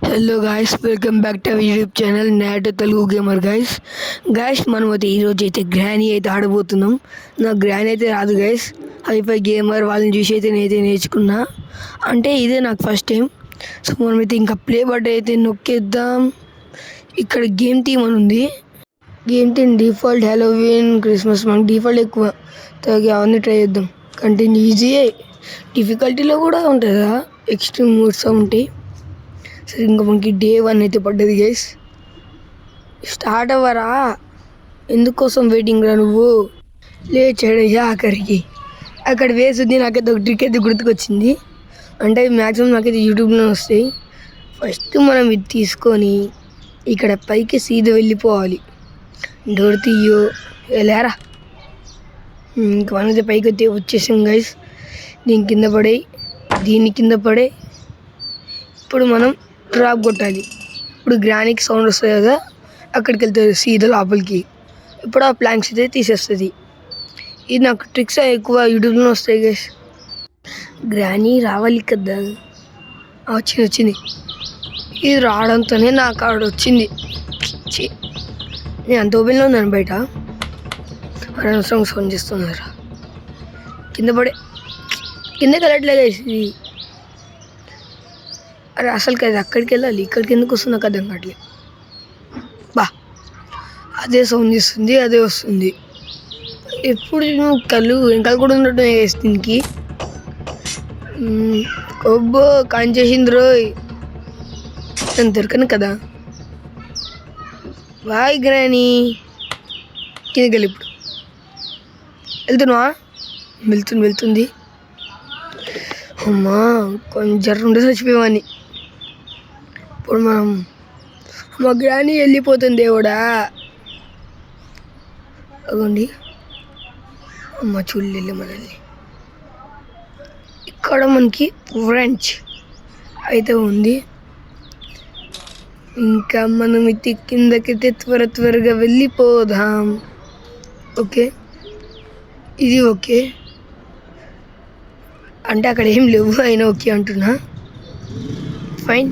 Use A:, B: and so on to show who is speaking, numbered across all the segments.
A: Hello guys, welcome back to our YouTube channel Nate Telugu gamer. Guys మనం అయితే ఈరోజు అయితే గ్రానీ అయితే ఆడబోతున్నాం. నాకు గ్రానీ అయితే రాదు గాయస్. హైఫై గేమర్ వాళ్ళని చూసి అయితే నేనైతే నేర్చుకున్నా. అంటే ఇదే నాకు ఫస్ట్ టైం. సో మనమైతే ఇంకా ప్లే బటన్ అయితే నొక్కేద్దాం. ఇక్కడ గేమ్ థీమ్ అని ఉంది. Game theme default Halloween Christmas. మనకు డిఫాల్ట్ ఎక్కువ తగ్గి అవన్నీ ట్రై చేద్దాం. కంటిన్యూ ఈజీయే, డిఫికల్టీలో కూడా ఉంటుందా, ఎక్స్ట్రీమ్ మోడ్స్ ఉంటాయి. సరే ఇంకా మనకి డే 1 అయితే పడ్డది గైస్. స్టార్ట్ అవ్వరా, ఎందుకోసం వెయిటింగ్ రా నువ్వు? లేచాడయ్యా ఆఖరికి. అక్కడ వేసింది నాకైతే ఒక ట్రిక్ అయితే గుర్తుకొచ్చింది. అంటే మ్యాక్సిమం నాకైతే యూట్యూబ్లో వస్తాయి. ఫస్ట్ మనం ఇది తీసుకొని ఇక్కడ పైకి సీదా వెళ్ళిపోవాలి. డోర్ తీయో వెళ్ళారా. ఇంక మనైతే పైకి అయితే వచ్చేసాం గైస్. దీని కింద పడే, దీని కింద పడే. ఇప్పుడు మనం డ్రాప్ కొట్టాలి. ఇప్పుడు గ్రానీకి సౌండ్ వస్తుంది కదా, అక్కడికి వెళ్తుంది సీదా లోపలికి. ఇప్పుడు ఆ ప్లాంక్స్ అయితే తీసేస్తుంది. ఇది నాకు ట్రిక్స్ ఎక్కువ యూట్యూబ్లో వస్తాయి గైస్. గ్రానీ రావాలి కదా. వచ్చింది. ఇది రావడంతోనే నాకు ఆడ వచ్చింది. నేను అంత ఓపెన్లో ఉన్నాను బయట. అనవసరం సౌండ్ చేస్తున్నారా. కిందకి వెళ్ళట్లేదు గైస్ ఇది. అరే అసలుకి అది అక్కడికి వెళ్ళాలి, ఇక్కడికి ఎందుకు వస్తుంది నాకు అర్థం కావట్లేదు. అదే సౌండ్ చేస్తుంది, అదే వస్తుంది. ఎప్పుడు నువ్వు కళ్ళు వెనకాల కూడా ఉన్నట్టు వేసి దీనికి. ఒబ్బో కాంచేసింది రోయ్. నేను దొరకను కదా. Bye granny. కిందకి వెళ్ళి ఇప్పుడు వెళ్తున్నావా? వెళ్తుంది. అమ్మా కొంచెం జర్ర ఉండే చచ్చిపోయేవాడిని. ఇప్పుడు మనం మా గ్రానీ వెళ్ళిపోతుంది దేవుడా. అగోండి అమ్మ చూడలే మనల్ని. ఇక్కడ మనకి ఫ్రెంచ్ అయితే ఉంది. ఇంకా మనం ఇది కిందకైతే త్వరగా వెళ్ళిపోదాం. ఓకే, ఇది ఓకే. అంటే అక్కడ ఏం లేవు, అయినా ఓకే అంటున్నా. ఫైన్.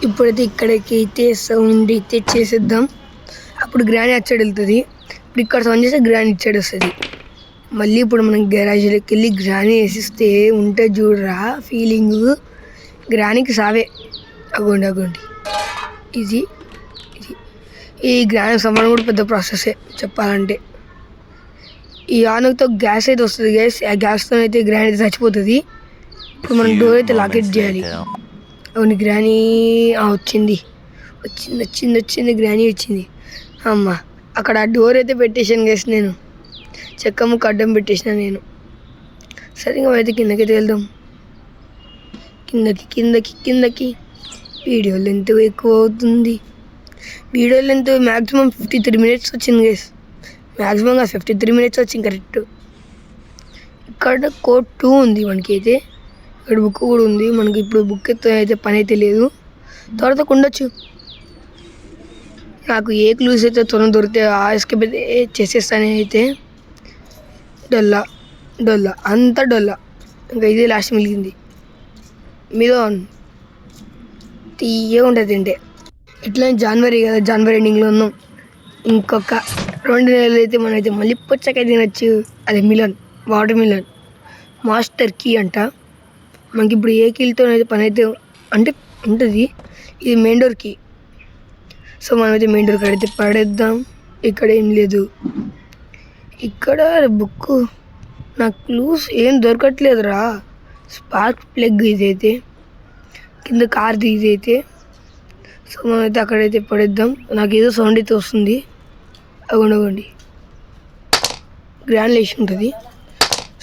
A: ఇప్పుడైతే ఇక్కడికి అయితే సౌండ్ అయితే చేసేద్దాం. అప్పుడు గ్రానీ అచ్చాడు వెళ్తుంది. ఇప్పుడు ఇక్కడ సౌండ్ చేస్తే గ్రానీ ఇచ్చాడు వస్తుంది. మళ్ళీ ఇప్పుడు మనం గ్యారేజ్లోకి వెళ్ళి గ్రానీ వేసిస్తే ఉంటే చూడరా ఫీలింగ్. గ్రానీకి సావే. అగోండి ఇది ఈ గ్రానీ సంబంధం కూడా పెద్ద ప్రాసెసే చెప్పాలంటే. ఈ ఆనతో గ్యాస్ అయితే వస్తుంది గ్యాస్. ఆ గ్యాస్తో అయితే గ్రానీ అయితే చచ్చిపోతుంది. ఇప్పుడు మనం డోర్ అయితే లాకెట్ చేయాలి. అవును గ్రానీ వచ్చింది. గ్రానీ వచ్చింది. అమ్మ అక్కడ ఆ డోర్ అయితే పెట్టేసాను గ్యాస్. నేను చెక్క ముక్క అడ్డం పెట్టేసిన నేను. సరే ఇంకా అయితే కిందకైతే వెళ్దాం. కిందకి. వీడియో లెంత్ ఎక్కువ అవుతుంది. వీడియో లెంత్ మ్యాక్సిమం 53 minutes వచ్చింది గ్యాస్. మ్యాక్సిమంగా 53 minutes వచ్చింది కరెక్ట్. ఇక్కడ కోడ్ 2 ఉంది మనకైతే. ఇక్కడ బుక్ కూడా ఉంది మనకి. ఇప్పుడు బుక్ అయితే పని అయితే లేదు, తర్వాత ఉండొచ్చు. నాకు ఏ క్లూస్ అయితే త్వరగా దొరికితే ఆ ఎస్కేప్ అయితే చేసేస్తాను. అయితే డొల్లా అంతా డొల్లా. ఇంకా ఇదే లాస్ట్ మిగిలింది. మీద తీయగా ఉంటుంది తింటే. ఇట్లా జనవరి కదా, జనవరి ఎండింగ్లో ఉన్నాం. ఇంకొక 2 నెలలు అయితే మనమైతే మళ్ళీ పుచ్చకాయ తినచ్చు. అదే వాటర్ మిలన్ మాస్టర్ కీ అంట. మనకి ఇప్పుడు ఏ కీలతో అయితే పని అయితే అంటే ఉంటుంది. ఇది మెయిన్ డోర్ కీ. సో మనమైతే మెయిన్ డోర్ అయితే పడేద్దాం. ఇక్కడ ఏం లేదు. ఇక్కడ బుక్ నాకు క్లూస్ ఏం దొరకట్లేదురా. స్పార్క్ ప్లగ్ ఇదైతే, కింద కార్ది ఇదైతే. సో మనమైతే అక్కడైతే పడేద్దాం. నాకు ఏదో సౌండ్ అయితే వస్తుంది. అగోండి గ్రాండ్ లేచి ఉంటుంది.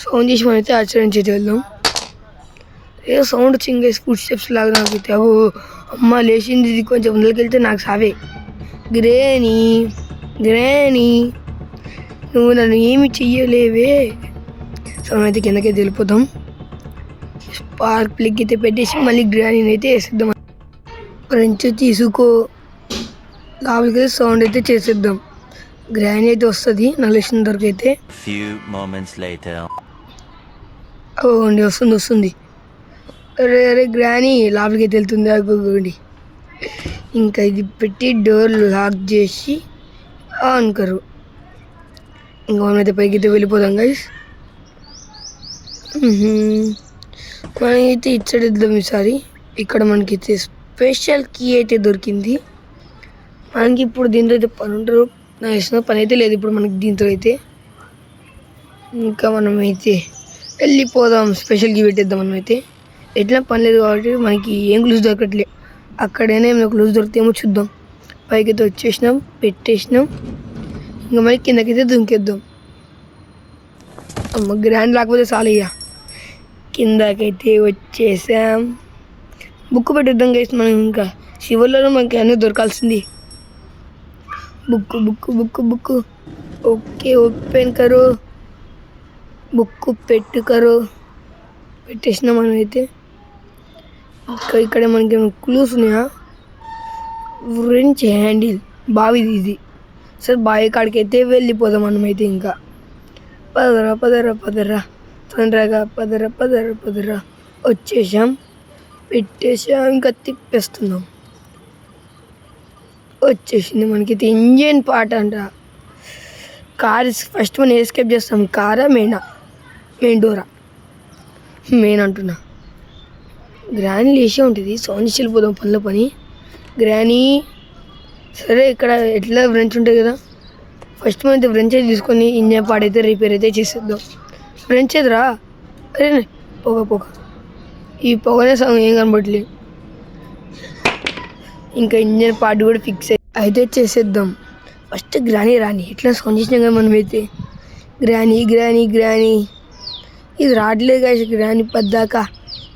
A: సౌండ్ చేసి మనమైతే ఆశ్చర్యం చేసి వెళ్దాం. ఏదో సౌండ్ వచ్చింది ఫుడ్ స్టెప్స్ లాగా నాకైతే. అమ్మ లేచింది. ఇది కొంచెం ముందుకు వెళ్తే నాకు సావే. గ్రానీ నువ్వు నన్ను ఏమి చెయ్యలేవే. సో మనమైతే కిందకైతే వెళ్ళిపోతాం. స్పార్క్ ప్లగ్ అయితే పెట్టేసి మళ్ళీ గ్రానీని అయితే వేసేద్దాం. ఫ్రెంచ్ తీసుకో లోపలికి సౌండ్ అయితే చేసేద్దాం. గ్రానీ అయితే వస్తుంది నాకు లేచిన దొరికైతే. ఓండి వస్తుంది. అరే అరే గ్రానీ లోపలికి వెళ్తుంది ఆగండి. ఇంకా ఇది పెట్టి డోర్ లాక్ చేసి ఆన్ కరు. ఇంకా మనమైతే పైకి అయితే వెళ్ళిపోదాం గైస్. మనమైతే ఇచ్చడి ఇద్దాం ఈసారి. ఇక్కడ మనకైతే స్పెషల్ కీ అయితే దొరికింది. మనకి ఇప్పుడు దీంతో అయితే పని ఉంటారు. నాకు ఇష్టం పని అయితే లేదు ఇప్పుడు మనకి దీంతో అయితే. ఇంకా మనమైతే వెళ్ళిపోదాం. స్పెషల్ కీ పెట్టేద్దాం. మనమైతే ఎట్లా పని లేదు కాబట్టి మనకి ఏం క్లూజ్ దొరకట్లే. అక్కడైనా ఏమైనా క్లూజ్ దొరికితేమో చూద్దాం. పైకైతే వచ్చేసినాం, పెట్టేసినాం. ఇంకా మళ్ళీ కిందకైతే దుంకేద్దాం. అమ్మ గ్రాండ్ లేకపోతే చాలయ్యా. కిందకైతే వచ్చేసాం. బుక్ పెట్టేద్దాం గైస్. మనం ఇంకా చివర్లో మనకి అన్నీ దొరకాల్సింది. Book book book book okay open కరో. బుక్ పెట్టుకరో. పెట్టేసినాం మనమైతే. ఇక్కడ మనకి క్లూస్ ఉన్నాయా? ఫ్రెంచ్ హ్యాండిల్ బావిది ఇది. సరే బావి కాడికి అయితే వెళ్ళిపోదాం మనమైతే. ఇంకా పదరా పదరా పదరా తొందరగా పదరా పదరా పదరా. వచ్చేసాం, పెట్టేసాం, ఇంకా తిప్పేస్తున్నాం. వచ్చేసింది మనకైతే ఇంజన్ పార్ట్ అంట. కార్ ఫస్ట్ మనం ఎస్కేప్ చేస్తాం. కారా మెయిన్ డోరా? మెయిన్ అంటున్నా. గ్రానీ లేచే ఉంటుంది. సౌండ్ చేసి వెళ్ళిపోదాం పనిలో పని. గ్రానీ సరే ఇక్కడ ఎట్లా ఫ్రెంచ్ ఉంటుంది కదా. ఫస్ట్ మనం అయితే ఫ్రెంచ్ అయితే తీసుకొని ఇంజన్ పార్ట్ అయితే రిపేర్ అయితే చేసేద్దాం. ఫ్రెంచ్ ఎదురా? అరే పొగ ఈ పొగనే సగం ఏం కనబడలేదు. ఇంకా ఇంజన్ పార్ట్ కూడా ఫిక్స్ అయితే చేసేద్దాం. ఫస్ట్ గ్రానీ రాని ఎట్లా సౌండ్ చేసినాం కదా మనమైతే. గ్రానీ గ్రానీ గ్రానీ ఇది రావట్లేదు కదా. గ్రానీ పద్దాకా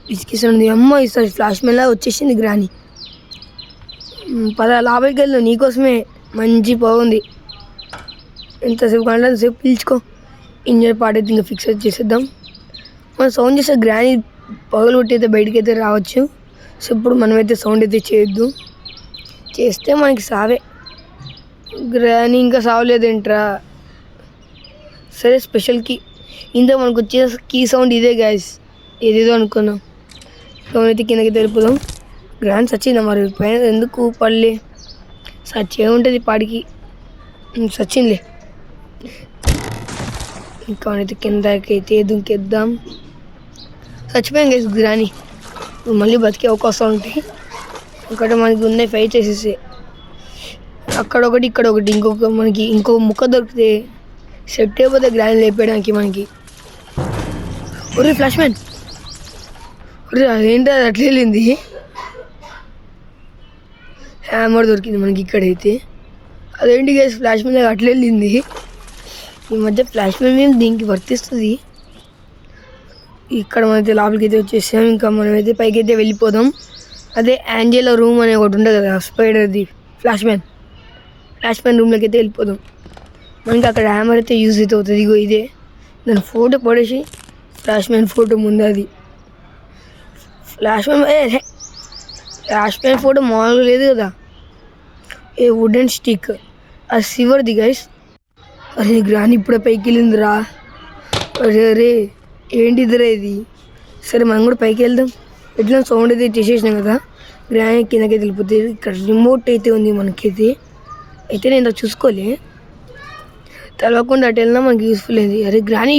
A: పిసికిస్తుంది. అమ్మ ఈసారి ఫ్లాష్ మెల్లా వచ్చేసింది గ్రానీ. లోపలికి వెళ్ళు, నీకోసమే మంచి బాగుంది. ఎంతసేపు కావాలంటే అంతసేపు పిలుచుకో. ఇంజన్ పార్ట్ అయితే ఇంకా ఫిక్స్ చేసేద్దాం. మనం సౌండ్ చేస్తే గ్రానీ పగలు కొట్టి అయితే బయటికి అయితే రావచ్చు. సో ఇప్పుడు మనమైతే సౌండ్ అయితే చేయొద్దు. చేస్తే మనకి సావే. గ్రానీ ఇంకా సావలేదేంట్రా? సరే స్పెషల్ కీ ఇంత మనకు వచ్చే కీ సౌండ్ ఇదే గాయస్. ఏదేదో అనుకున్నాం. అయితే కిందకి వెళ్ళిపోదాం. గ్రాండ్ సచ్చిందా మరి పైన ఎందుకు పడలే? సచ్చి ఏముంటుంది పాడికి. సచ్చిందిలే. ఇంకా అయితే కిందకైతే దుంకేద్దాం. చచ్చిపోయాం గైస్ గ్రానీ. మళ్ళీ బతికే అవకాశం ఉంటాయి. ఇక్కడ మనకి ఉన్నాయి 5 చేసేసి. అక్కడ ఒకటి ఇక్కడ ఒకటి ఇంకో ముక్క దొరికితే సెట్ అయిపోతే గ్రానీ లేపేయడానికి మనకి. ఒరే ఫ్లాష్ మ్యాన్, ఒరే అదేంటి అది అట్లా వెళ్ళింది. హ్యామర్ దొరికింది మనకి ఇక్కడైతే. అదేంటి గైస్ ఫ్లాష్ మ్యాన్ అట్లా వెళ్ళింది. ఈ మధ్య ఫ్లాష్ మ్యాన్ మేము దీనికి వర్తిస్తుంది. ఇక్కడ మనైతే లోపలికి అయితే వచ్చేసాం. ఇంకా మనమైతే పైకి అయితే వెళ్ళిపోదాం. అదే యాంజెలా రూమ్ అనే ఒకటి ఉంటుంది కదా స్పైడర్ది. ఫ్లాష్ మ్యాన్ రూమ్లోకి అయితే వెళ్ళిపోదాం. మనకి అక్కడ హ్యామర్ అయితే యూజ్ అయితే అవుతుంది. ఇగో ఇదే దాని ఫోటో పడేసి ఫ్లాష్ మ్యాన్ ఫోటో ముందు అది. ఫ్లాష్ మ్యాన్ ఫోటో మామూలుగా లేదు కదా. ఏ వుడెన్ స్టిక్ అది సివర్ది గైస్. అరే గ్రానీ ఇప్పుడే పైకి వెళ్ళిందిరా. అరే ఏంటిదిరా ఇది. సరే మనం కూడా పైకి వెళ్దాం. ఎట్లా సౌండ్ అయితే చేసేసినాం కదా. గ్రానీ కిందకైతే వెళ్ళిపోతే ఇక్కడ రిమోట్ అయితే ఉంది మనకైతే. అయితే నేను చూసుకోలే, తెలవకుండా అటు వెళ్ళినా మనకి యూస్ఫుల్ అయింది. అరే గ్రానీ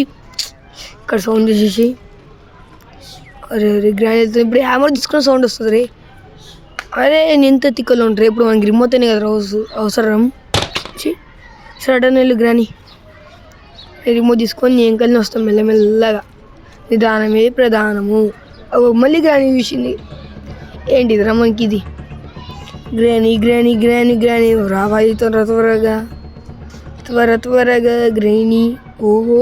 A: ఇక్కడ సౌండ్ చేసేసి. అరే గ్రానీ వెళ్తుంది. ఇప్పుడు హ్యామర్ తీసుకున్న సౌండ్ వస్తుంది రే. అరే నేను తిక్కలో ఉంటారు. ఇప్పుడు మనకి రిమోట్ అనే కదా అవసరం. సడన్ వెళ్ళు గ్రానీ. రిమోట్ తీసుకొని నేను కలిసి వస్తాం మెల్లమెల్లగా. నిదానమే ప్రధానము. మళ్ళీ గ్రానీ చూసింది. ఏంటిదిరా మనకి ఇది. గ్రానీ గ్రానీ గ్రానీ గ్రానీ రావాలి త్వరగా గ్రానీ. ఓహో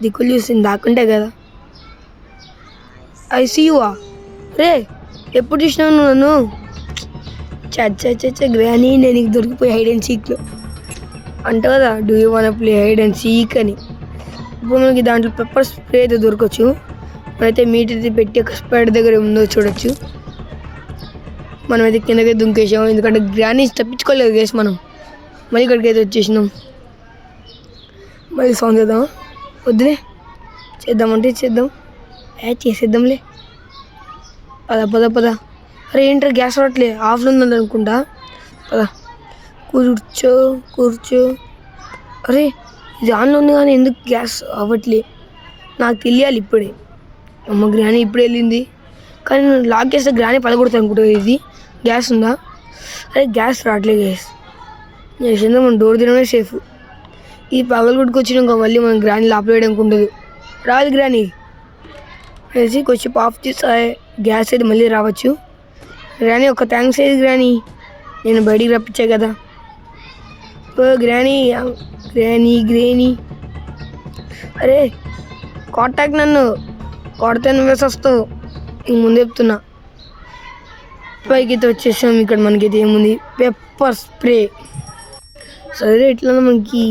A: దిక్కులు చూసింది దాక్కుంటే కదా. ఐసీయువా రే ఎప్పుడు చూసినావు నువ్వు నన్ను? చచ్చ గ్రానీ నేను నీకు దొరికిపోయి హైడ్ అండ్ సీక్లో అంటావు కదా. Do you want play hide and seek అని. ఇప్పుడు మనకి దాంట్లో పెప్పర్ స్ప్రే అయితే దొరకవచ్చు. మనమైతే మీట్ అయితే పెట్టి ఒక స్పైడర్ దగ్గర ఉందో చూడొచ్చు. మనమైతే కిందకే దుంకేసాము. ఎందుకంటే గ్రానీ తప్పించుకోలేదు గేస్ మనం. మళ్ళీ ఇక్కడికి అయితే వచ్చేసినాం. మళ్ళీ సౌండ్ చేద్దామా? వద్దులే, చేద్దామంటే చేద్దాం. చేసేద్దాంలే. పద పద పద. అరే ఏంట్రా గ్యాస్ రావట్లే, ఆఫ్లో ఉందని అనుకుంటా. పద కూర్చో కూర్చో. అరే ఇది ఆన్లో ఉంది కానీ ఎందుకు గ్యాస్ అవ్వట్లే, నాకు తెలియాలి ఇప్పుడే. అమ్మ గ్రాని ఇప్పుడు వెళ్ళింది, కానీ లాక్ చేస్తే గ్రాని పడగొడతా అనుకుంటుంది. ఇది గ్యాస్ ఉందా? అరే గ్యాస్ రావట్లేదు గ్యాస్. చేసిందా మనం డోర్ తినడమే సేఫ్. ఈ పగలు కొట్టుకొచ్చినాక మళ్ళీ మనం గ్రాని లాపేయడానికి ఉండదు. రాదు గ్రాని వేసి కొంచెం ఆఫ్ చేసి గ్యాస్ అయితే మళ్ళీ రావచ్చు. గ్రాని ఒక థ్యాంక్స్ అయ్యేది గ్రాని, నేను బయటికి రప్పించా కదా. ఓ గ్రాని గ్రాని గ్రాని. అరే కాంటాక్ట్ నన్ను కొడితే నువ్వే వస్తావు, ఇంక ముందు చెప్తున్నా. పైకి అయితే వచ్చేసాం. ఇక్కడ మనకైతే ఏముంది, పెప్పర్ స్ప్రే. సరే ఎట్లా మనకి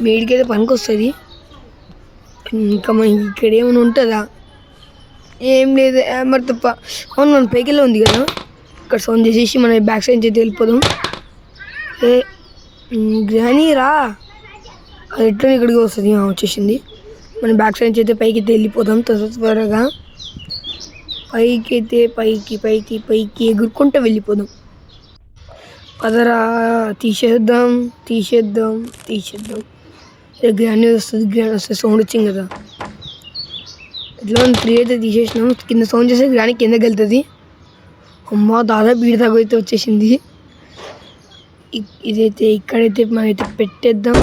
A: వేడికైతే పనికి వస్తుంది. ఇంకా మనకి ఇక్కడ ఏమైనా ఉంటుందా? ఏం లేదు, మరి తప్ప. అవును మన పైకెళ్ళి ఉంది కదా, ఇక్కడ సౌండ్ చేసేసి మన బ్యాక్ సైడ్ అయితే వెళ్ళిపోదాం. ఏ గ్రానీ రా, అది ఎట్లా ఇక్కడికి వస్తుంది, వచ్చేసింది. మన బ్యాక్ సైడ్ అయితే పైకి అయితే వెళ్ళిపోదాం త్వరగా. పైకి పైకి పైకి పైకి ఎగురుకుంటూ వెళ్ళిపోదాం. పదరా తీసేద్దాం తీసేద్దాం తీసేద్దాం. గ్రాని వస్తుంది, గ్రాని వస్తుంది, సౌండ్ వచ్చింది కదా. ఇట్లా 3 అయితే తీసేసినాం. కింద సౌండ్ చేస్తే గ్రాని కిందకి వెళ్తుంది. అమ్మ దాదాపు వీడి దాకా అయితే వచ్చేసింది. ఇదైతే ఇక్కడైతే మనమైతే పెట్టేద్దాం.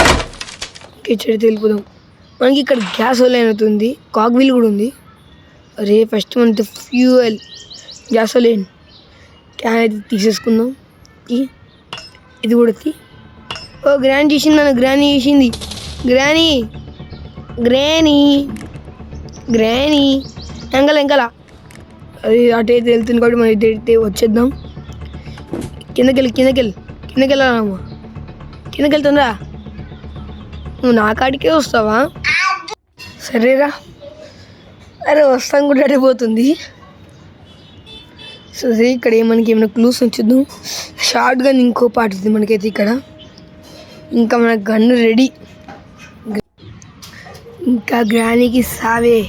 A: కిచెడైతే వెళ్ళిపోదాం. మనకి ఇక్కడ గ్యాస్ ఓలైన్ అవుతుంది, కాక్ వీల్ కూడా ఉంది. అరే ఫస్ట్ మనతో ఫ్యూయల్ గ్యాస్ ఓలైన్ క్యాన్ అయితే తీసేసుకుందాం. ఇది కూడా ఓ గ్రాని చేసింది, నన్ను గ్రాని చేసింది. గ్రాని గ్రాని గ్రాని ఎంకల అది అటు అయితే వెళ్తుంది కాబట్టి మనం అయితే వచ్చేద్దాం. కిందకి వెళ్ళాలమ్మా, కిందకి వెళ్తుందా? నువ్వు నా కాడికే వస్తావా? సరేరా. అరే వస్తాను కూడా అడిగిపోతుంది. సరే ఇక్కడ మనకి ఏమైనా క్లూస్ ఉంచుద్దాం. షార్ట్ గన్ ఇంకో పార్ట్ ఉంది మనకైతే ఇక్కడ. ఇంకా మన గన్ను రెడీ. ఇంకా గ్రానీకి సావే.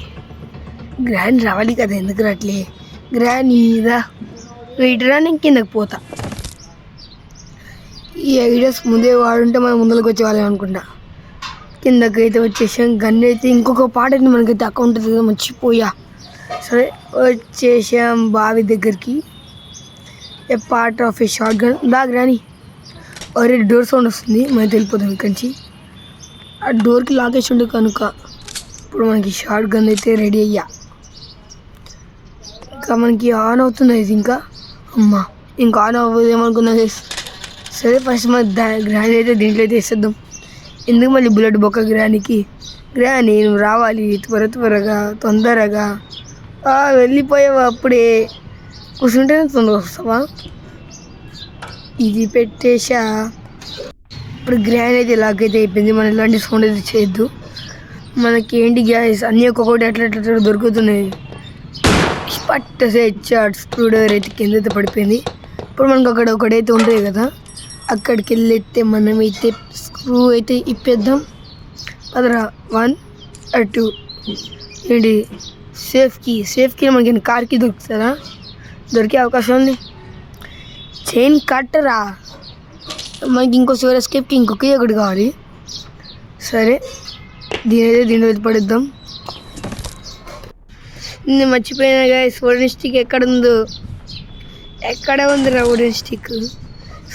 A: గ్రాని రావాలి కదా, ఎందుకు రావట్లే? గ్రానీ రా, వెయిట్ రా, నేను కిందకి పోతా. ఈ ఐడియాస్ ముందే వాడుంటే మనం ముందరకు వచ్చేవాళ్ళం అనుకుంటా. కిందకి అయితే వచ్చేసాం. గన్ అయితే ఇంకొక పాట అయితే మనకైతే అకౌంట్ అయితే మర్చిపోయా. సరే వచ్చేసాం బావి దగ్గరికి. A part of a shotgun. దా గ్రాని. ఒరే డోర్ సౌండ్ వస్తుంది, మనం వెళ్ళిపోతాం ఇక్కడి నుంచి. ఆ డోర్కి లాక్ వేసి ఉండే కనుక ఇప్పుడు మనకి షార్ట్ గన్ అయితే రెడీ అయ్యా. ఇంకా మనకి ఆన్ అవుతుంది ఇది. ఇంకా అమ్మ ఇంకా ఆన్ అవ్వదు ఏమనుకున్నా. సరే ఫస్ట్ మన గ్రాని అయితే దీంట్లో అయితే వేసేద్దాం. ఎందుకు మళ్ళీ బుల్లెట్ బొక్క గ్రానికి? గ్రాని నువ్వు రావాలి త్వరగా తొందరగా. వెళ్ళిపోయావా అప్పుడే? కూర్చుంటేనే తొందరగా వస్తావా? ఇది పెట్టేసా. ఇప్పుడు గ్రాని అయితే లాగైతే అయిపోయింది. మనం ఇలాంటి సౌండ్ అయితే చేయొద్దు. మనకి ఏంటి గ్యాస్ అన్నీ ఒక్కొక్కటి అట్లా దొరుకుతున్నాయి. పట్టసే ఇచ్చాడు. స్క్రూ డ్రైవర్ అయితే కింద అయితే పడిపోయింది. ఇప్పుడు మనకు అక్కడ ఒకటైతే ఉంటుంది కదా, అక్కడికి వెళ్ళైతే మనమైతే స్క్రూ అయితే ఇప్పేద్దాం. అదరా 1 or 2 ఏంటి సేఫ్ కీ మనకి కార్కి దొరుకుతుందా? దొరికే అవకాశం ఉంది. చైన్ కట్టరా, మనకి ఇంకో సివర్ ఎస్కేప్కి ఇంకొక ఒకటి కావాలి. సరే దీనిలో పడిద్దాం. నేను మర్చిపోయినా గైస్, వుడెన్ స్టిక్ ఎక్కడ ఉందిరా వుడెన్ స్టిక్?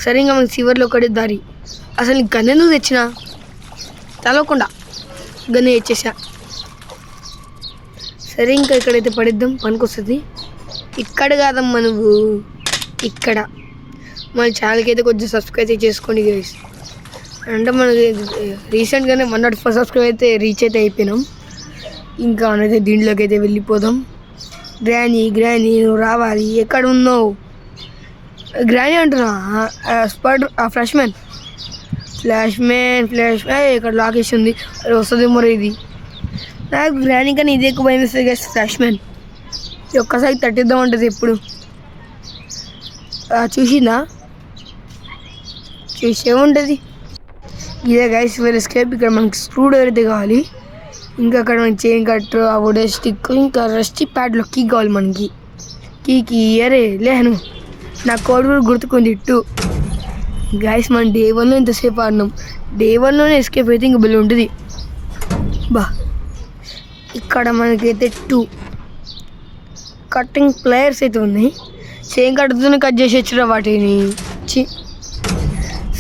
A: సరే ఇంకా మనకి సివర్లో ఒకటి దారి. అసలు గన్ ఎందుకు తెచ్చినా? తలవకుండా గన్ను తెచ్చేసా. సరే ఇంకా ఇక్కడైతే పడిద్దాం, పనికొస్తుంది. ఇక్కడ కాదమ్మా నువ్వు, ఇక్కడ. మన ఛానల్కి అయితే కొంచెం సబ్స్క్రైబ్ అయితే చేసుకోండి గైస్. అంటే మనకి రీసెంట్గానే 104 సబ్స్క్రైబ్ అయితే రీచ్ అయితే అయిపోయినాం. ఇంకా మనైతే దీంట్లోకి అయితే వెళ్ళిపోదాం. గ్రాని నువ్వు రావాలి, ఎక్కడ ఉన్నావు? గ్రాని అంటున్నా, ఫ్లాష్ మ్యాన్ ఇక్కడ లాకేసి ఉంది. అది వస్తుంది మరి. ఇది నాకు గ్రాని కానీ ఇది ఎక్కువ భయం వేస్తుంది గైస్. ఫ్లాష్ మ్యాన్ ఒక్కసారి తట్టిద్దాం ఉంటుంది ఎప్పుడు. చూసిందా? చూసే ఉంటుంది. ఇదే గైస్ వేరే స్కేప్. ఇక్కడ మనకి స్క్రూ డ్రైవర్ అయితే కావాలి. ఇంకా అక్కడ మనకి చైన్ కట్టర్, ఆ వుడెన్ స్టిక్, ఇంకా రస్టీ ప్యాడ్లో కీ కావాలి మనకి. కీకి అరే లేను నా కోడ్ కూడా గుర్తుకుంది 2. గైస్ మనం డే 1లో ఇంతసేపు ఆడినాం. డే 1లోనే ఎస్కేప్ అయితే ఇంక బిల్లు ఉంటుంది బా. ఇక్కడ మనకైతే 2 కటింగ్ ప్లేయర్స్ అయితే ఉన్నాయి. సేమ్ కట్టుతూనే కట్ చేసి వచ్చారా వాటిని.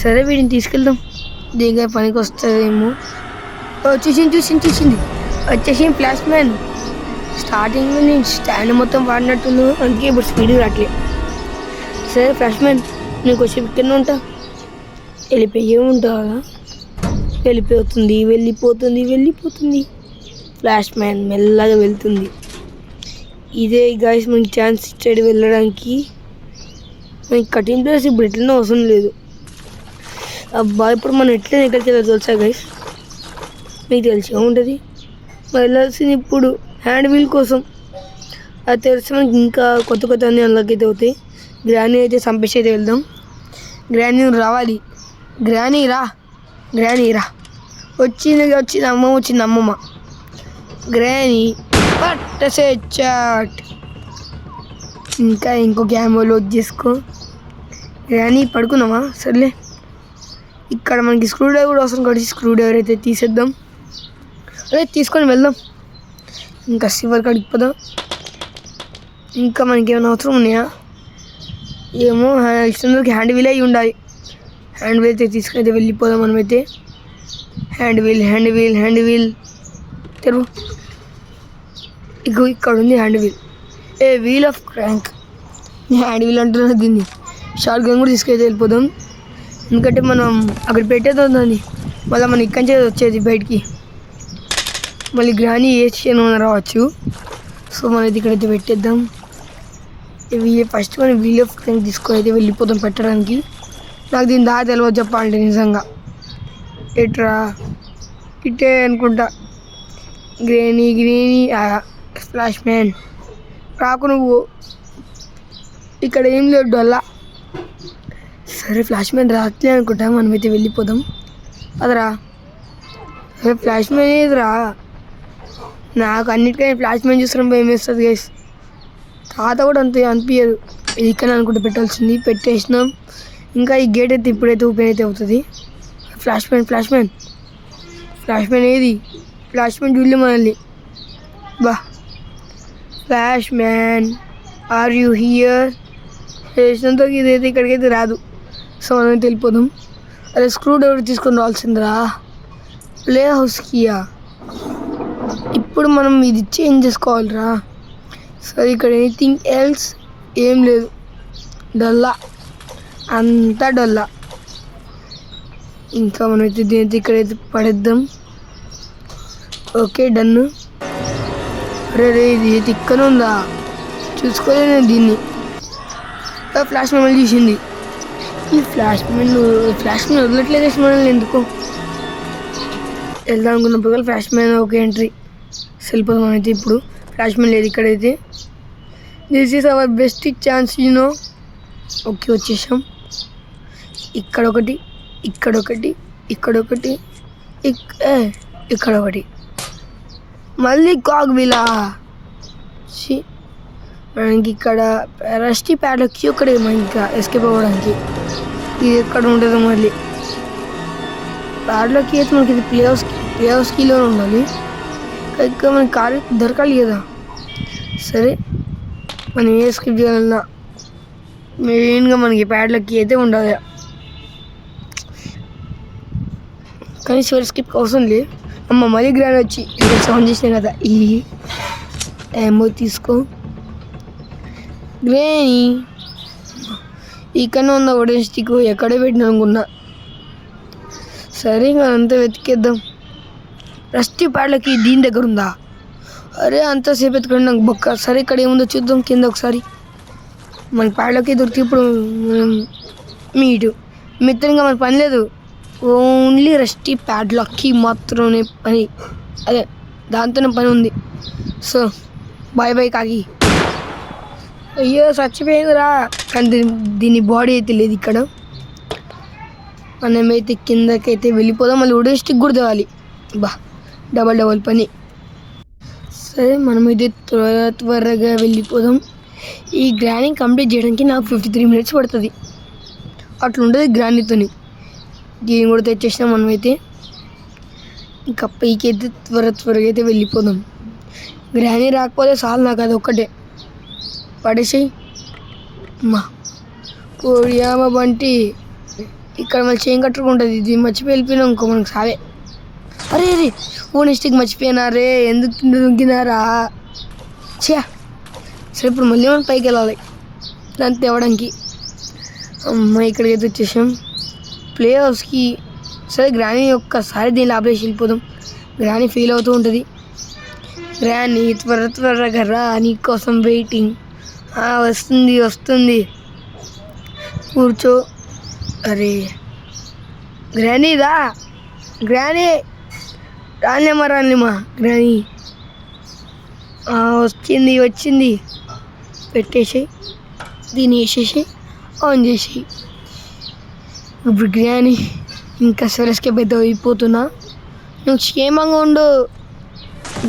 A: సరే వీటిని తీసుకెళ్దాం, దీనిగా పనికి వస్తుందేమో. చూసింది వచ్చేసి ఫ్లాష్ మ్యాన్. స్టార్టింగ్లో నేను స్టాండ్ మొత్తం వాడినట్టుంది, అందుకే ఇప్పుడు స్పీడ్ రావట్లే. సరే ఫ్లాష్ మ్యాన్ నేను కొంచెం ఇక్కడ ఉంటా, వెళ్ళిపోయే ఉంటావా. వెళ్ళిపోతుంది. ఫ్లాష్ మ్యాన్ మెల్లగా వెళ్తుంది. ఇదే గైస్ మనకి ఛాన్స్ ఇచ్చాడు వెళ్ళడానికి. మనకి కటింగ్ ప్లేస్ ఇప్పుడు ఎట్లనే అవసరం లేదు. అబ్బా ఇప్పుడు మనం ఎట్లా ఎక్కడికి వెళ్ళాలి తెలుసా గైస్, మీకు తెలిసే ఉంటుంది. మనం వెళ్ళాల్సింది ఇప్పుడు హ్యాండ్ వీల్ కోసం. అది తెలిసి మనకి ఇంకా కొత్త అన్నీ అన్లాక్ అయితే అవుతాయి. గ్రానీ అయితే చంపేసి అయితే వెళ్దాం. గ్రానీ రావాలి, గ్రానీ రా వచ్చింది అమ్మమ్మ. గ్రానీ పట్టసే చాట్. ఇంకా ఇంకో క్యామో లోడ్ చేసుకో. గ్రానీ పడుకున్నావా? సర్లే, ఇక్కడ మనకి స్క్రూ డ్రైవర్ కూడా అవసరం కాబట్టి స్క్రూ డ్రైవర్ అయితే తీసేద్దాం. అదే తీసుకొని వెళ్దాం. ఇంకా సివర్ కాడికి పోదాం. ఇంకా మనకి ఏమైనా అవసరం ఉన్నాయా ఏమో. ఇష్టందరికి హ్యాండ్ వీల్ అయి ఉండాలి. హ్యాండ్ వీల్ అయితే తీసుకుని అయితే వెళ్ళిపోదాం మనమైతే. హ్యాండ్ వీల్ తెరువు. ఇక్కడ ఉంది hand wheel. Wheel of crank. Hand wheel అంటున్నా దీన్ని. షార్ట్ గన్ కూడా తీసుకెళ్తే వెళ్ళిపోదాం, ఎందుకంటే మనం అక్కడ పెట్టేద్దాం దాన్ని. మళ్ళీ మనం ఇక్కడి నుంచి వచ్చేది బయటికి. మళ్ళీ గ్రానీ ఏ స్టేషన్ రావచ్చు. సో మనం ఇక్కడైతే పెట్టేద్దాం. ఫస్ట్ మనం వీల్ ఆఫ్ క్రాంక్ తీసుకొని అయితే వెళ్ళిపోతాం పెట్టడానికి. నాకు దీని దారి తెలియదు చెప్పాలంటే నిజంగా. ఎట్రా ఇటే అనుకుంటా. గ్రేనీ ఫ్లాష్ మ్యాన్ రాకు నువ్వు, ఇక్కడ ఏం లేదు డొల్లా. సరే ఫ్లాష్ మ్యాన్ రాట్లే అనుకుంటా, మనమైతే వెళ్ళిపోదాం. అదరా ఫ్లాష్ మ్యాన్ ఏదిరా. నాకు అన్నిటికీ ఫ్లాష్ మ్యాన్ చూస్తున్నాం భయం వేస్తుంది గైస్. తాత కూడా అంత అనిపించదు. ఇది ఇక్కడ అనుకుంటే పెట్టాల్సింది, పెట్టేసినాం. ఇంకా ఈ గేట్ అయితే ఇప్పుడైతే ఓపెన్ అయితే అవుతుంది. ఫ్లాష్ మ్యాన్ ఏది? ఫ్లాష్ మ్యాన్ చూడలే మనల్ని బా. Flash man are you here? చేసినంత ఇదైతే ఇక్కడికైతే రాదు. సో మనం వెళ్ళిపోదాం. అదే స్క్రూ డ్రైవర్ తీసుకొని రావాల్సిందిరా ప్లే హౌస్కియా. ఇప్పుడు మనం ఇది చేంజ్ చేసుకోవాలిరా. సరే ఇక్కడ ఎనీథింగ్ ఎల్స్ ఏం లేదు, డొల్లా అంతా డొల్లా. ఇంకా మనమైతే దీనైతే ఇక్కడైతే పడేద్దాం. Okay done. అరే ఇది తిక్కన ఉందా, చూసుకోలేదు నేను దీన్ని. ఫ్లాష్ మ్యాన్ చూసింది. ఈ ఫ్లాష్ మ్యాన్ వదలట్లేదు మనల్ని ఎందుకో. వెళ్దాం అనుకున్నప్పుడు ఫ్లాష్ మ్యాన్ ఒక ఎంట్రీ వెళ్ళిపోదాం. అయితే ఇప్పుడు ఫ్లాష్ మ్యాన్ లేదు ఇక్కడైతే. This is our best chance you know. Okay వచ్చేసాం. ఇక్కడొకటి మళ్ళీ కాక్ వీలా. మనకి ఇక్కడ రస్టీ ప్యాడ్లకి ఒకటి మనకి ఇంకా ఎస్కేప్ అవ్వడానికి. ఇది ఎక్కడ ఉంటుందో మళ్ళీ ప్యాడ్లకి అయితే మనకి ఇది ప్లే హౌస్ కీలోనే ఉండాలి. ఇంకా మనకి కారు దొరకాలి కదా. సరే మనం ఏ ఎస్కేప్ చేయాలన్నా మెయిన్గా మనకి ప్యాడ్లకి అయితే ఉండాలి. కానీ చివరి స్కిప్ అవసరం లేదు. మళ్ళీ గ్రాండ్ వచ్చి ఇక్కడ సౌండ్ చేసినాం కదా. ఈ ఏమో తీసుకో గ్రేనీ. ఇక్కడ ఉన్న వడెన్ స్టిక్ ఎక్కడే పెట్టినా అనుకున్నా. సరే ఇంకా అంతా వెతికేద్దాం. రస్టీ ప్యాడ్లకి దీని దగ్గర ఉందా? అరే అంతసేపు ఎత్తుకండి నాకు బొక్క. సరే ఇక్కడ ఏముందో చూద్దాం కింద ఒకసారి. మన ప్యాడ్లకి దొరికి ఇప్పుడు మిత్రంగా మన పని లేదు, ఓన్లీ రస్టీ ప్యాడ్లకి మాత్రమే పని. అదే దాంతోనే పని ఉంది. సో బాయ్ కాకి. అయ్యో చచ్చిపోయిందిరా. కానీ దీని బాడీ అయితే లేదు ఇక్కడ. మనమైతే కిందకైతే వెళ్ళిపోదాం. మళ్ళీ ఉడే స్టిక్ కూడా తేవాలి. బా డబల్ పని. సరే మనమైతే త్వరగా వెళ్ళిపోదాం. ఈ గ్రానీ కంప్లీట్ చేయడానికి నాకు 53 minutes పడుతుంది. అట్లుంటుంది గ్రానీతోని. దీన్ని కూడా తెచ్చేసినాం మనమైతే. ఇంకా పైకైతే త్వరగా అయితే వెళ్ళిపోదాం. గ్రానీ రాకపోతే చాలు నాకు అది ఒక్కటే. పడేసేయి అమ్మా కోడియామ బంటి. ఇక్కడ మళ్ళీ చేయం కట్టుకుంటుంది. ఇది మర్చిపోయి వెళ్ళిపోయినాం ఇంకో మనకు సావే. అరే నెక్స్ట్కి మర్చిపోయినా రే, ఎందుకు దుంకినారా చే. సరే ఇప్పుడు మళ్ళీ మనం పైకి వెళ్ళాలి దాన్ని తేవడానికి. అమ్మ ఇక్కడికైతే వచ్చేసాం ప్లే హౌస్కి. సరే గ్రానీ ఒక్కసారి దీన్ని ఆపేసి వెళ్ళిపోదాం. గ్రానీ ఫీల్ అవుతూ ఉంటుంది. గ్రానీ త్వరగా రా, నీకోసం వెయిటింగ్. వస్తుంది కూర్చో. అరే గ్రానీదా, గ్రానీ రానిలేమా గ్రానీ. వచ్చింది. పెట్టేసేయి, దీన్ని వేసేసి ఆన్ చేసేయి. ఇప్పుడు గ్రానీ ఇంకా సరస్కేప్ అయితే అయిపోతున్నా. నువ్వు క్షేమంగా ఉండు.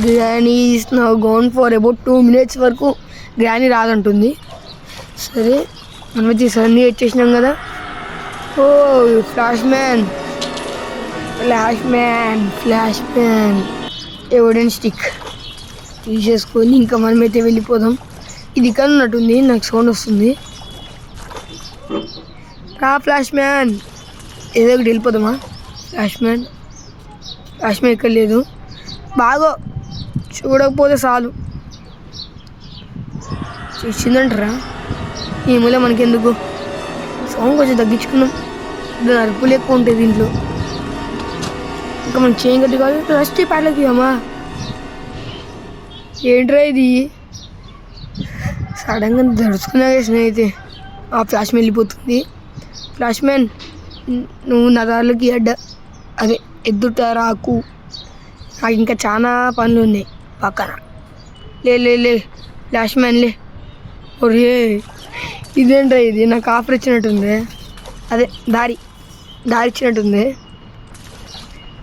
A: Granny is now gone for about 2 minutes వరకు గ్రానీ రాదంటుంది. సరే మనమైతే సన్నీ వచ్చేసినాం కదా. ఓ ఫ్లాష్ మ్యాన్ ఎవిడెన్స్ స్టిక్ తీసేసుకొని ఇంకా మనమైతే వెళ్ళిపోదాం. ఇది ఇక్కడ ఉన్నట్టుంది, నాకు సౌండ్ వస్తుంది. రా ఫ్లాష్ మ్యాన్, ఏదో ఒకటి వెళ్ళిపోదామా. ఫ్లాష్ మ్యాన్ ఇక్కడ లేదు. బాగో చూడకపోతే చాలు. చూసిందంటారా ఏమోలే మనకెందుకు. సౌండ్ కొంచెం తగ్గించుకున్నాం. దాని అరుపులు ఎక్కువ ఉంటాయి దీంట్లో. ఇంకా మనం చేయం కట్టి కాదు. రస్టీ ప్యాడ్లకి అమ్మా ఏంట్రా ఇది. సడన్గా దడుచుకున్నా స్నేహితే. ఆ ఫ్లాష్ మ్యాన్ వెళ్ళిపోతుంది. ఫ్లాష్ మ్యాన్ నువ్వు నా దారిలోకి అదే ఎద్దుట రాకు. నాకు ఇంకా చాలా పనులు ఉన్నాయి పక్కన. లే ఫ్లాష్ మ్యాన్ లే. ఒరే ఇదేంట్రా ఇది, నాకు ఆఫర్ ఇచ్చినట్టుంది. అదే దారి ఇచ్చినట్టుంది.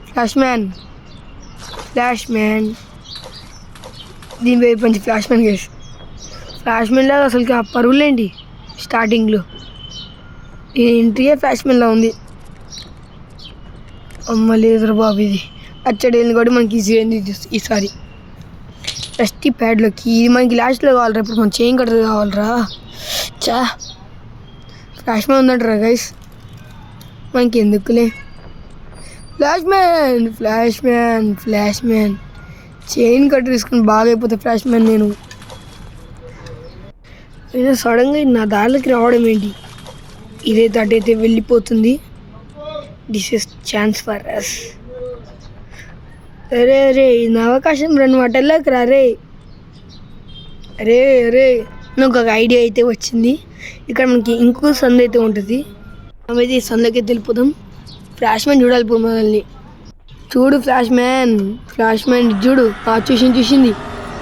A: ఫ్లాష్ మ్యాన్ దీని వైపు మంచి ఫ్లాష్ మ్యాన్ కేసు. ఫ్లాష్ మ్యాన్లో అసలుకి ఆ పరుగులేంటి స్టార్టింగ్లో. ఎంట్రీయే ఫ్లాష్ మ్యాన్లో ఉంది. అమ్మ లేదురా బాబు, ఇది అచ్చడి వెళ్ళి కూడా మనకి ఈజీ అయింది ఈసారి. రస్టీ ప్యాడ్లోకి ఇది మనకి లాస్ట్లో కావాలరా. ఇప్పుడు మనం చేయం కట్టదు కావాలరా. ఫ్లాష్ మ్యాన్ ఉందంటారా గైస్, మనకి ఎందుకులే. ఫ్లాష్ మ్యాన్ చైన్ కట్టర్ తీసుకుని బాగా అయిపోతే ఫ్లాష్ మ్యాన్ నేను. అయినా సడన్గా నా దారిలోకి రావడం ఏంటి. ఇదైతే అటైతే వెళ్ళిపోతుంది. This is chance for us. అరే ఇది అవకాశం 2 మాటల్లోకి రా రే. అరే నాకు ఒక ఐడియా అయితే వచ్చింది. ఇక్కడ మనకి ఇంకో సందు అయితే ఉంటుంది. మనమైతే ఈ సందులోకి అయితే వెళ్ళిపోదాం. ఫ్లాష్ మ్యాన్ చూడాలి ఇప్పుడు మనల్ని. చూడు ఫ్లాష్ మ్యాన్ చూడు. చూసింది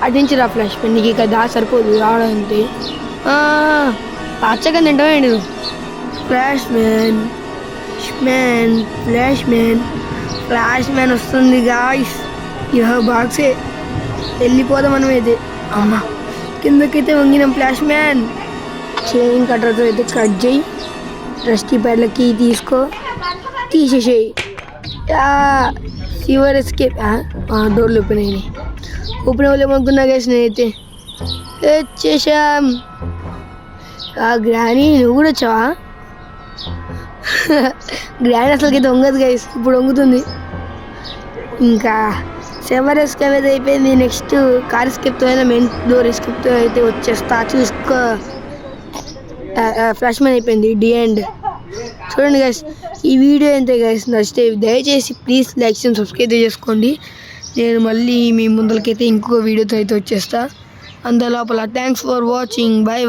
A: అటు నుంచి రా ఫ్లాష్ మ్యాన్. నీకు ఇక సరిపోదు రావడంటే. పచ్చగా తింటావేంటి నువ్వు. ఫ్లాష్ మ్యాన్ వస్తుంది గాయ్స్. బాక్సే వెళ్ళిపోదాం మనమైతే. అమ్మ కిందకైతే వంగినాం. ఫ్లాష్ మ్యాన్ చైన్ కట్టర్తో అయితే కట్ చేయి. రస్టీ ప్యాడ్లకి తీసేసేయి. Fever escape. డోర్లు ఓపెన్ అయినాయి. ఓపెన్ అవ్వలేమనుకున్నా గైస్ నేనైతే. వచ్చేసాం. గ్రానీ నువ్వు కూడా వచ్చావా. గ్రానీ అసలుకైతే వంగదు గైస్, ఇప్పుడు వంగుతుంది. ఇంకా సెవర్ ఎస్కేప్ అయితే అయిపోయింది. నెక్స్ట్ కార్ ఎస్కేప్తో అయినా మెయిన్ డోర్ ఎస్కేప్తో అయితే వచ్చేస్తా. చూసుకో ఫ్లాష్ మ్యాన్ అయిపోయింది. The end. చూడండి గైస్, ఈ వీడియో అంతే గైస్. నచ్చితే దయచేసి ప్లీజ్ లైక్ చేసి సబ్స్క్రైబ్ చేసుకోండి. నేను మళ్ళీ మీ ముందరికైతే ఇంకొక వీడియోతో అయితే వచ్చేస్తా. అంత లోపల థ్యాంక్స్ ఫర్ వాచింగ్. బాయ్